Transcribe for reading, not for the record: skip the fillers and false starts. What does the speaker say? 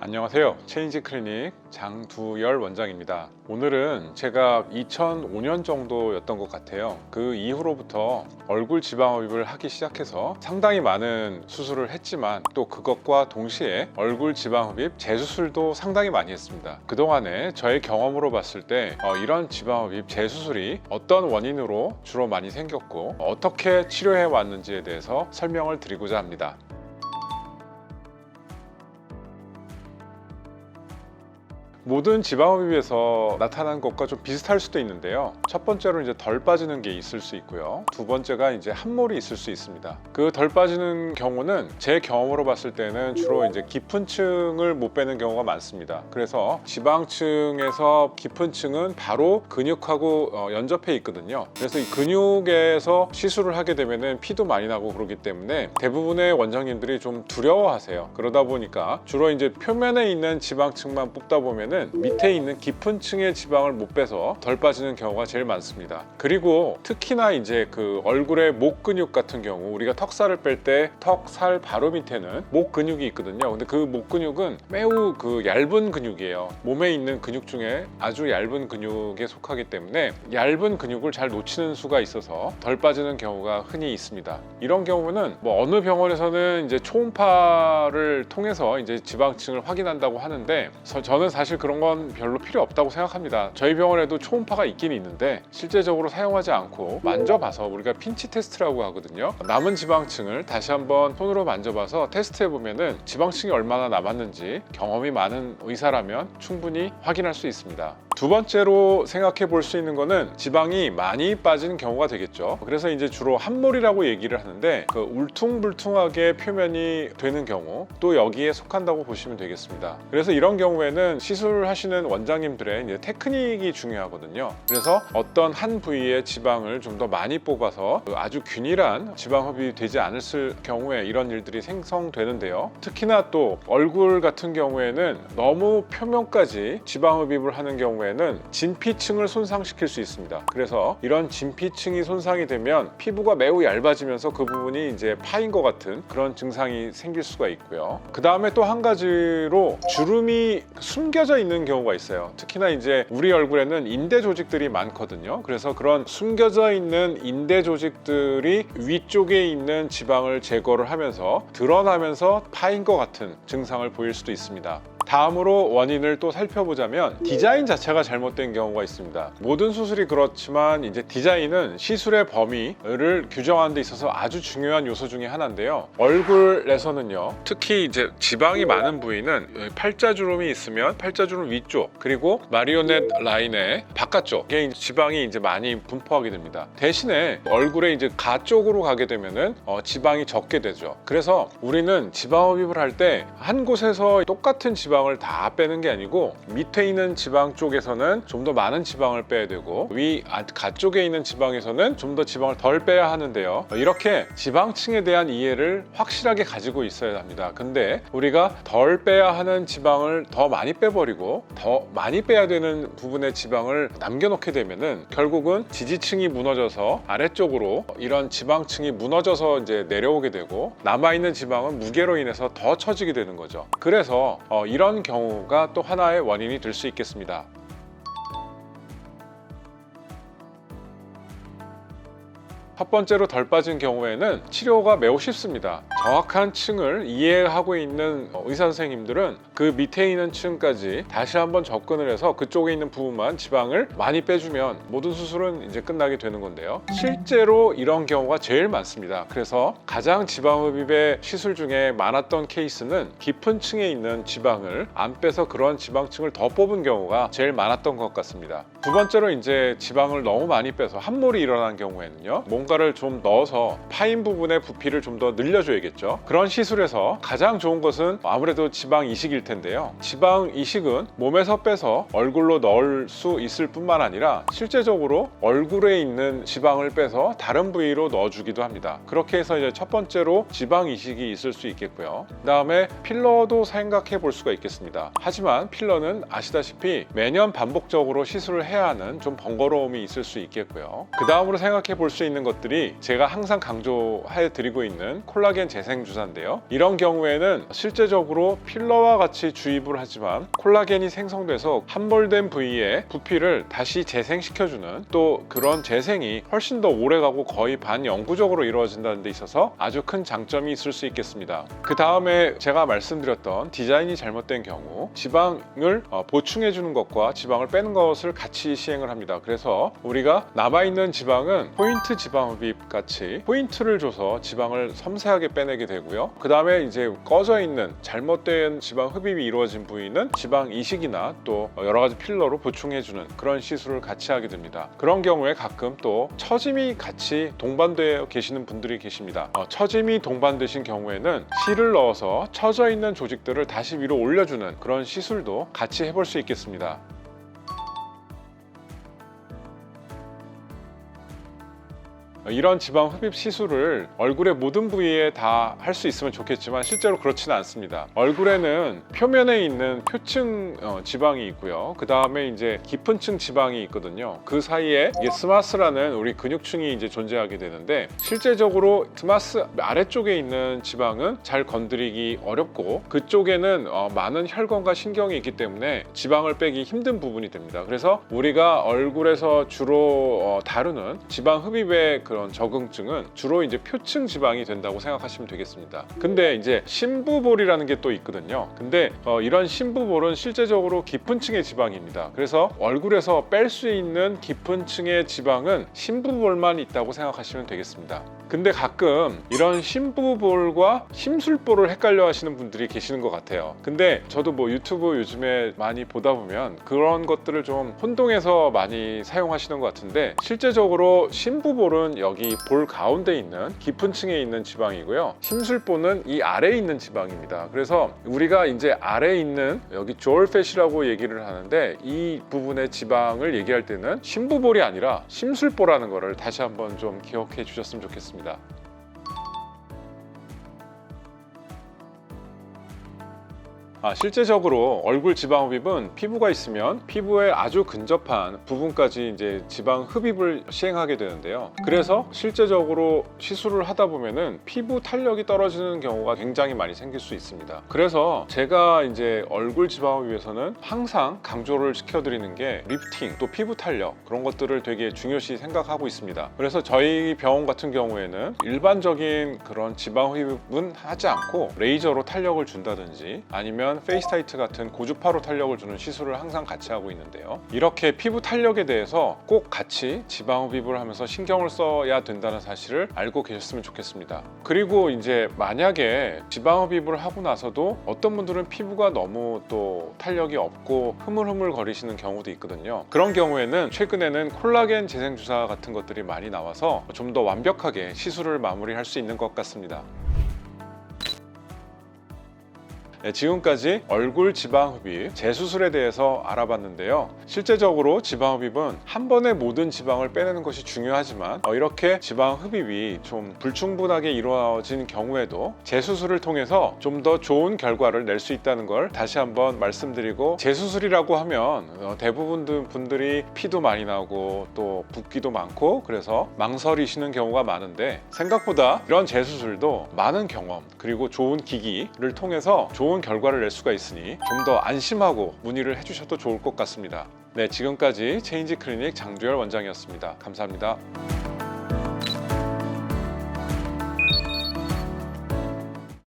안녕하세요. 체인지 클리닉 장두열 원장입니다. 오늘은 제가 2005년 정도였던 것 같아요. 그 이후로부터 얼굴 지방흡입을 하기 시작해서 상당히 많은 수술을 했지만 또 그것과 동시에 얼굴 지방흡입 재수술도 상당히 많이 했습니다. 그동안에 저의 경험으로 봤을 때 이런 지방흡입 재수술이 어떤 원인으로 주로 많이 생겼고 어떻게 치료해 왔는지에 대해서 설명을 드리고자 합니다. 모든 지방흡입에서 나타난 것과 좀 비슷할 수도 있는데요. 첫 번째로 이제 덜 빠지는 게 있을 수 있고요. 두 번째가 이제 함몰이 있을 수 있습니다. 그 덜 빠지는 경우는 제 경험으로 봤을 때는 주로 이제 깊은 층을 못 빼는 경우가 많습니다. 그래서 지방층에서 깊은 층은 바로 근육하고 연접해 있거든요. 그래서 이 근육에서 시술을 하게 되면은 피도 많이 나고 그러기 때문에 대부분의 원장님들이 좀 두려워하세요. 그러다 보니까 주로 이제 표면에 있는 지방층만 뽑다 보면은 밑에 있는 깊은 층의 지방을 못 빼서 덜 빠지는 경우가 제일 많습니다. 그리고 특히나 이제 그 얼굴의 목 근육 같은 경우 우리가 턱살을 뺄 때 턱살 바로 밑에는 목 근육이 있거든요. 근데 그 목 근육은 매우 그 얇은 근육이에요. 몸에 있는 근육 중에 아주 얇은 근육에 속하기 때문에 얇은 근육을 잘 놓치는 수가 있어서 덜 빠지는 경우가 흔히 있습니다. 이런 경우는 뭐 어느 병원에서는 이제 초음파를 통해서 이제 지방층을 확인한다고 하는데 저는 사실 그런 건 별로 필요 없다고 생각합니다. 저희 병원에도 초음파가 있긴 있는데 실제적으로 사용하지 않고 만져봐서 우리가 핀치 테스트라고 하거든요. 남은 지방층을 다시 한번 손으로 만져봐서 테스트해 보면은 지방층이 얼마나 남았는지 경험이 많은 의사라면 충분히 확인할 수 있습니다. 두 번째로 생각해 볼 수 있는 거는 지방이 많이 빠진 경우가 되겠죠. 그래서 이제 주로 함몰이라고 얘기를 하는데 그 울퉁불퉁하게 표면이 되는 경우 또 여기에 속한다고 보시면 되겠습니다. 그래서 이런 경우에는 시술하시는 원장님들의 이제 테크닉이 중요하거든요. 그래서 어떤 한 부위의 지방을 좀 더 많이 뽑아서 아주 균일한 지방 흡입이 되지 않았을 경우에 이런 일들이 생성되는데요. 특히나 또 얼굴 같은 경우에는 너무 표면까지 지방 흡입을 하는 경우에는 진피층을 손상시킬 수 있습니다. 그래서 이런 진피층이 손상이 되면 피부가 매우 얇아지면서 그 부분이 이제 파인 것 같은 그런 증상이 생길 수가 있고요. 그 다음에 또 한 가지로 주름이 숨겨져 있는 경우가 있어요. 특히나 이제 우리 얼굴에는 인대 조직들이 많거든요. 그래서 그런 숨겨져 있는 인대 조직들이 위쪽에 있는 지방을 제거를 하면서 드러나면서 파인 것 같은 증상을 보일 수도 있습니다. 다음으로 원인을 또 살펴보자면 디자인 자체가 잘못된 경우가 있습니다. 모든 수술이 그렇지만 이제 디자인은 시술의 범위를 규정하는 데 있어서 아주 중요한 요소 중에 하나인데요. 얼굴에서는요, 특히 이제 지방이 많은 부위는 팔자주름이 있으면 팔자주름 위쪽 그리고 마리오넷 라인의 바깥쪽에 지방이 이제 많이 분포하게 됩니다. 대신에 얼굴에 이제 가쪽으로 가게 되면은 지방이 적게 되죠. 그래서 우리는 지방 흡입을 할 때 한 곳에서 똑같은 지방을 다 빼는 게 아니고 밑에 있는 지방 쪽에서는 좀 더 많은 지방을 빼야 되고 위 가쪽에 있는 지방에서는 좀 더 지방을 덜 빼야 하는데요. 이렇게 지방층에 대한 이해를 확실하게 가지고 있어야 합니다. 근데 우리가 덜 빼야 하는 지방을 더 많이 빼버리고 더 많이 빼야 되는 부분의 지방을 남겨놓게 되면은 결국은 지지층이 무너져서 아래쪽으로 이런 지방층이 무너져서 이제 내려오게 되고 남아있는 지방은 무게로 인해서 더 처지게 되는 거죠. 그래서 이런 경우가 또 하나의 원인이 될 수 있겠습니다. 첫 번째로 덜 빠진 경우에는 치료가 매우 쉽습니다. 정확한 층을 이해하고 있는 의사 선생님들은 그 밑에 있는 층까지 다시 한번 접근을 해서 그쪽에 있는 부분만 지방을 많이 빼주면 모든 수술은 이제 끝나게 되는 건데요. 실제로 이런 경우가 제일 많습니다. 그래서 가장 지방흡입의 시술 중에 많았던 케이스는 깊은 층에 있는 지방을 안 빼서 그런 지방층을 더 뽑은 경우가 제일 많았던 것 같습니다. 두 번째로 이제 지방을 너무 많이 빼서 함몰이 일어난 경우에는요, 뭔가를 좀 넣어서 파인 부분의 부피를 좀 더 늘려줘야겠죠. 그런 시술에서 가장 좋은 것은 아무래도 지방 이식일 텐데요. 지방 이식은 몸에서 빼서 얼굴로 넣을 수 있을 뿐만 아니라 실제적으로 얼굴에 있는 지방을 빼서 다른 부위로 넣어주기도 합니다. 그렇게 해서 이제 첫 번째로 지방 이식이 있을 수 있겠고요. 그 다음에 필러도 생각해 볼 수가 있겠습니다. 하지만 필러는 아시다시피 매년 반복적으로 시술을 해야 하는 좀 번거로움이 있을 수 있겠고요. 그 다음으로 생각해 볼 수 있는 것들이 제가 항상 강조해 드리고 있는 콜라겐 재생 주사인데요. 이런 경우에는 실제적으로 필러와 같이 주입을 하지만 콜라겐이 생성돼서 함몰된 부위에 부피를 다시 재생시켜주는, 또 그런 재생이 훨씬 더 오래가고 거의 반영구적으로 이루어진다는 데 있어서 아주 큰 장점이 있을 수 있겠습니다. 그 다음에 제가 말씀드렸던 디자인이 잘못된 경우 지방을 보충해 주는 것과 지방을 빼는 것을 같이 시행을 합니다. 그래서 우리가 남아있는 지방은 포인트 지방 흡입 같이 포인트를 줘서 지방을 섬세하게 빼내게 되고요. 그 다음에 이제 꺼져 있는 잘못된 지방 흡입이 이루어진 부위는 지방 이식이나 또 여러 가지 필러로 보충해 주는 그런 시술을 같이 하게 됩니다. 그런 경우에 가끔 또 처짐이 같이 동반되어 계시는 분들이 계십니다. 처짐이 동반되신 경우에는 실을 넣어서 처져 있는 조직들을 다시 위로 올려주는 그런 시술도 같이 해볼 수 있겠습니다. 이런 지방 흡입 시술을 얼굴의 모든 부위에 다 할 수 있으면 좋겠지만 실제로 그렇지는 않습니다. 얼굴에는 표면에 있는 표층 지방이 있고요. 그 다음에 이제 깊은 층 지방이 있거든요. 그 사이에 스마스라는 우리 근육층이 이제 존재하게 되는데, 실제적으로 스마스 아래쪽에 있는 지방은 잘 건드리기 어렵고 그쪽에는 많은 혈관과 신경이 있기 때문에 지방을 빼기 힘든 부분이 됩니다. 그래서 우리가 얼굴에서 주로 다루는 지방 흡입의 그런 적응증은 주로 이제 표층 지방이 된다고 생각하시면 되겠습니다. 근데 이제 심부볼이라는 게 또 있거든요. 근데 이런 심부볼은 실제적으로 깊은 층의 지방입니다. 그래서 얼굴에서 뺄 수 있는 깊은 층의 지방은 심부볼만 있다고 생각하시면 되겠습니다. 근데 가끔 이런 심부볼과 심술볼을 헷갈려 하시는 분들이 계시는 것 같아요. 근데 저도 뭐 유튜브 요즘에 많이 보다 보면 그런 것들을 좀 혼동해서 많이 사용하시는 것 같은데, 실제적으로 심부볼은 여기 볼 가운데 있는 깊은 층에 있는 지방이고요. 심술볼은 이 아래에 있는 지방입니다. 그래서 우리가 이제 아래에 있는 여기 조얼팻이라고 얘기를 하는데, 이 부분의 지방을 얘기할 때는 심부볼이 아니라 심술볼이라는 거를 다시 한번 좀 기억해 주셨으면 좋겠습니다. 실제적으로 얼굴 지방 흡입은 피부가 있으면 피부에 아주 근접한 부분까지 이제 지방 흡입을 시행하게 되는데요. 그래서 실제적으로 시술을 하다 보면은 피부 탄력이 떨어지는 경우가 굉장히 많이 생길 수 있습니다. 그래서 제가 이제 얼굴 지방 흡입에서는 항상 강조를 시켜드리는 게 리프팅, 또 피부 탄력, 그런 것들을 되게 중요시 생각하고 있습니다. 그래서 저희 병원 같은 경우에는 일반적인 그런 지방 흡입은 하지 않고 레이저로 탄력을 준다든지 아니면 페이스타이트 같은 고주파로 탄력을 주는 시술을 항상 같이 하고 있는데요. 이렇게 피부 탄력에 대해서 꼭 같이 지방 흡입을 하면서 신경을 써야 된다는 사실을 알고 계셨으면 좋겠습니다. 그리고 이제 만약에 지방 흡입을 하고 나서도 어떤 분들은 피부가 너무 또 탄력이 없고 흐물흐물 거리시는 경우도 있거든요. 그런 경우에는 최근에는 콜라겐 재생 주사 같은 것들이 많이 나와서 좀 더 완벽하게 시술을 마무리할 수 있는 것 같습니다. 지금까지 얼굴 지방 흡입, 재수술에 대해서 알아봤는데요. 실제적으로 지방 흡입은 한 번에 모든 지방을 빼내는 것이 중요하지만 이렇게 지방 흡입이 좀 불충분하게 이루어진 경우에도 재수술을 통해서 좀 더 좋은 결과를 낼 수 있다는 걸 다시 한번 말씀드리고, 재수술이라고 하면 대부분 분들이 피도 많이 나고 또 붓기도 많고 그래서 망설이시는 경우가 많은데, 생각보다 이런 재수술도 많은 경험 그리고 좋은 기기를 통해서 좋은 결과를 낼 수가 있으니 좀 더 안심하고 문의를 해주셔도 좋을 것 같습니다. 네, 지금까지 체인지 클리닉 장두열 원장이었습니다. 감사합니다.